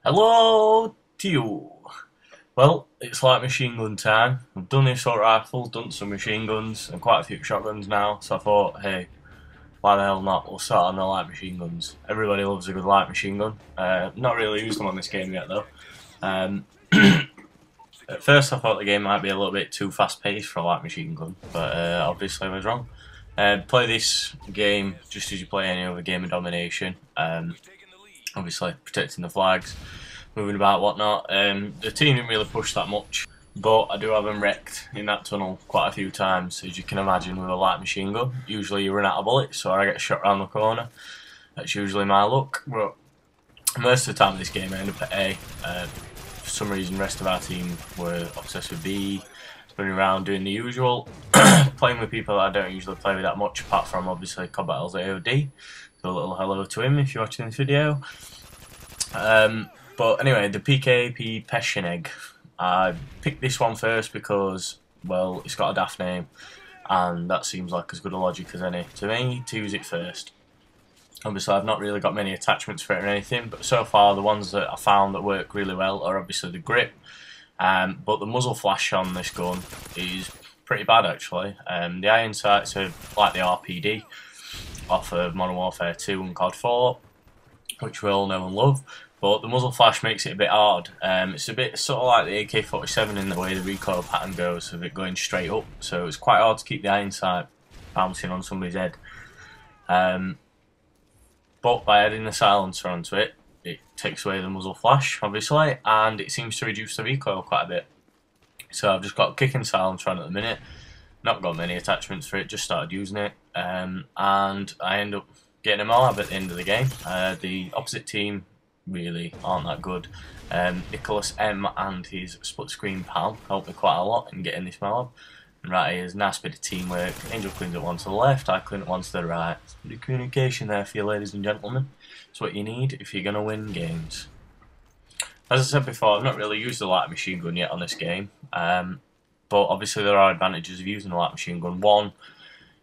Hello to you. Well, it's like machine gun time. I've done the assault rifles, done some machine guns, and quite a few shotguns now. So I thought, hey, why the hell not? We'll start on the light machine guns. Everybody loves a good light machine gun. Not really used them on this game yet though. Um, at first, I thought the game might be a little bit too fast-paced for a light machine gun, but obviously I was wrong. Play this game just as you play any other game of domination. Obviously protecting the flags, moving about, whatnot. The team didn't really push that much, but I do have them wrecked in that tunnel quite a few times, as you can imagine with a light machine gun. Usually you run out of bullets, or I get shot around the corner. That's usually my luck, but most of the time in this game I end up at A. For some reason the rest of our team were obsessed with B, running around doing the usual, playing with people that I don't usually play with that much, apart from obviously CoDBattlez AOD. So a little hello to him if you're watching this video. But anyway, the PKP Pecheneg. I picked this one first because, well, it's got a daft name, and that seems like as good a logic as any to me to use it first. Obviously, I've not really got many attachments for it or anything, but so far the ones that I found that work really well are obviously the grip. But the muzzle flash on this gun is pretty bad actually. The iron sights are like the RPD off of Modern Warfare 2 and COD 4, which we all know and love, but the muzzle flash makes it a bit hard. It's a bit sort of like the AK-47 in the way the recoil pattern goes, of it going straight up, so it's quite hard to keep the iron sight bouncing on somebody's head. But by adding the silencer onto it, it takes away the muzzle flash, obviously, and it seems to reduce the recoil quite a bit. So I've just got a kick and silencer on at the minute. Not got many attachments for it, just started using it, and I end up getting a moab at the end of the game. The opposite team really aren't that good. Nicholas M and his split screen pal helped me quite a lot in getting this moab. And right here's a nice bit of teamwork. Angel cleans it one to the left, I clean it one to the right. Bit of communication there for you, ladies and gentlemen. It's what you need if you're going to win games. As I said before, I've not really used the light machine gun yet on this game. But obviously there are advantages of using a light machine gun. One,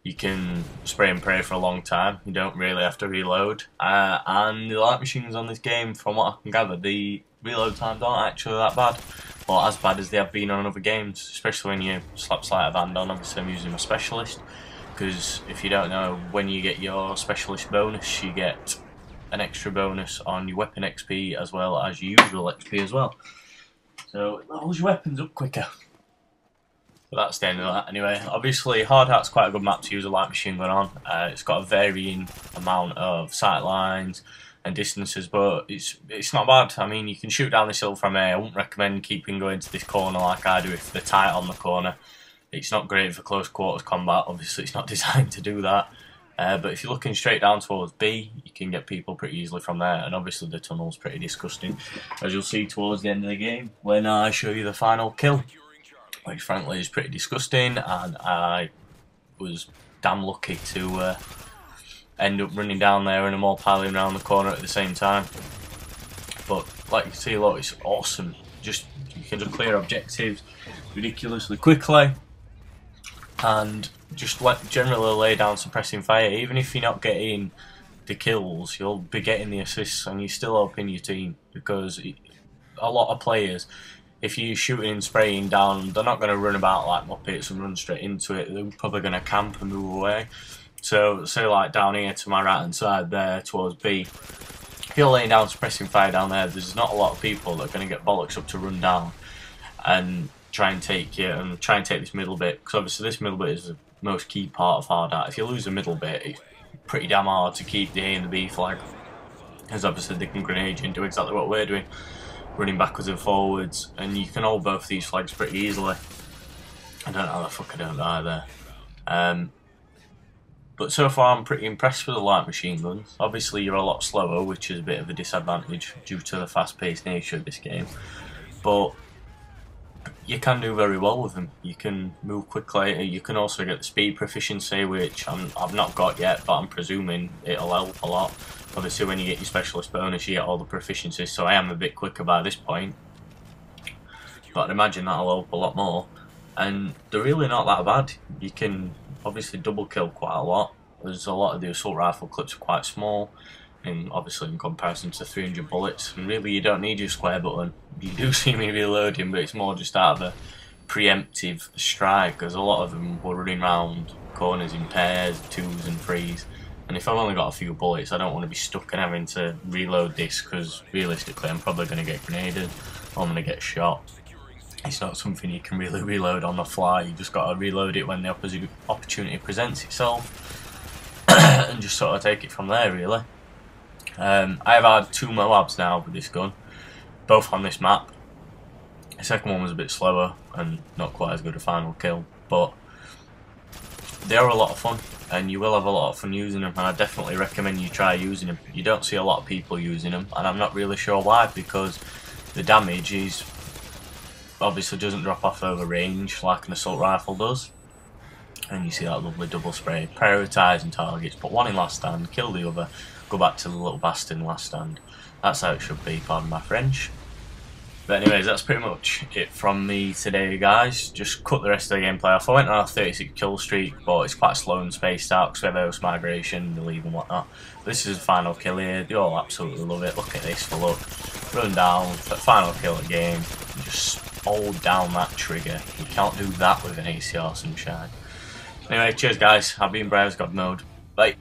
you can spray and pray for a long time. You don't really have to reload. And the light machine guns on this game, from what I can gather, the reload times aren't actually that bad. Or as bad as they have been on other games, especially when you slap sleight of hand on. Obviously I'm using my specialist, because if you don't know, when you get your specialist bonus, you get an extra bonus on your weapon XP as well as your usual XP as well. So it levels your weapons up quicker. But that's the end of that anyway. Obviously, Hard Hat's quite a good map to use a light machine gun on. It's got a varying amount of sight lines and distances, but it's not bad. I mean, you can shoot down this hill from here. I wouldn't recommend keeping going to this corner like I do if they're tight on the corner. It's not great for close quarters combat. Obviously, it's not designed to do that. But if you're looking straight down towards B, you can get people pretty easily from there. And obviously, the tunnel's pretty disgusting, as you'll see towards the end of the game when I show you the final kill, which frankly is pretty disgusting, and I was damn lucky to end up running down there and them all piling around the corner at the same time. But like you can see, look, it's awesome. Just you can just clear objectives ridiculously quickly, and just generally lay down suppressing fire. Even if you're not getting the kills, you'll be getting the assists, and you're still helping your team, because a lot of players, if you're shooting and spraying down, they're not going to run about like muppets and run straight into it. They're probably going to camp and move away. So, say like down here to my right hand side there towards B, if you're laying down suppressing fire down there, there's not a lot of people that are going to get bollocks up to run down and try and take you and try and take this middle bit, because obviously this middle bit is the most key part of Hard Hat. If you lose the middle bit, it's pretty damn hard to keep the A and the B flag, because obviously they can grenade you and do exactly what we're doing, running backwards and forwards, and you can hold both these flags pretty easily. I don't know how the fuck I don't die there. But so far I'm pretty impressed with the light machine guns. Obviously you're a lot slower, which is a bit of a disadvantage due to the fast-paced nature of this game, but you can do very well with them. You can move quickly. You can also get the speed proficiency, which I've not got yet, but I'm presuming it'll help a lot. Obviously when you get your specialist bonus you get all the proficiencies, so I am a bit quicker by this point, but I'd imagine that'll help a lot more. And they're really not that bad. You can obviously double kill quite a lot. There's a lot of the assault rifle clips are quite small. obviously in comparison to 300 bullets. And really, you don't need your square button. You do see me reloading, but it's more just out of a preemptive strike, because a lot of them were running around corners in pairs, 2s and 3s. And if I've only got a few bullets, I don't want to be stuck and having to reload this, because realistically I'm probably going to get grenaded or I'm going to get shot. It's not something you can really reload on the fly. You just got to reload it when the opportunity presents itself and just sort of take it from there, really. I've had 2 moabs now with this gun, both on this map. The second one was a bit slower and not quite as good a final kill, but they are a lot of fun, and you will have a lot of fun using them, and I definitely recommend you try using them. You don't see a lot of people using them, and I'm not really sure why, because the damage is obviously doesn't drop off over range like an assault rifle does. And you see that lovely double spray, prioritising targets, put one in last stand, kill the other, go back to the little bastard in last stand. That's how it should be, pardon my French. But anyways, that's pretty much it from me today, guys. Just cut the rest of the gameplay off. I went on a 36 kill streak, but it's quite slow and spaced out because we have host migration, the leave and whatnot. This is the final kill here. They all absolutely love it. Look at this for look. Run down, final kill of the game. Just hold down that trigger. You can't do that with an ACR sunshine. Anyway, cheers guys. I've been BryHasGodMode. Bye.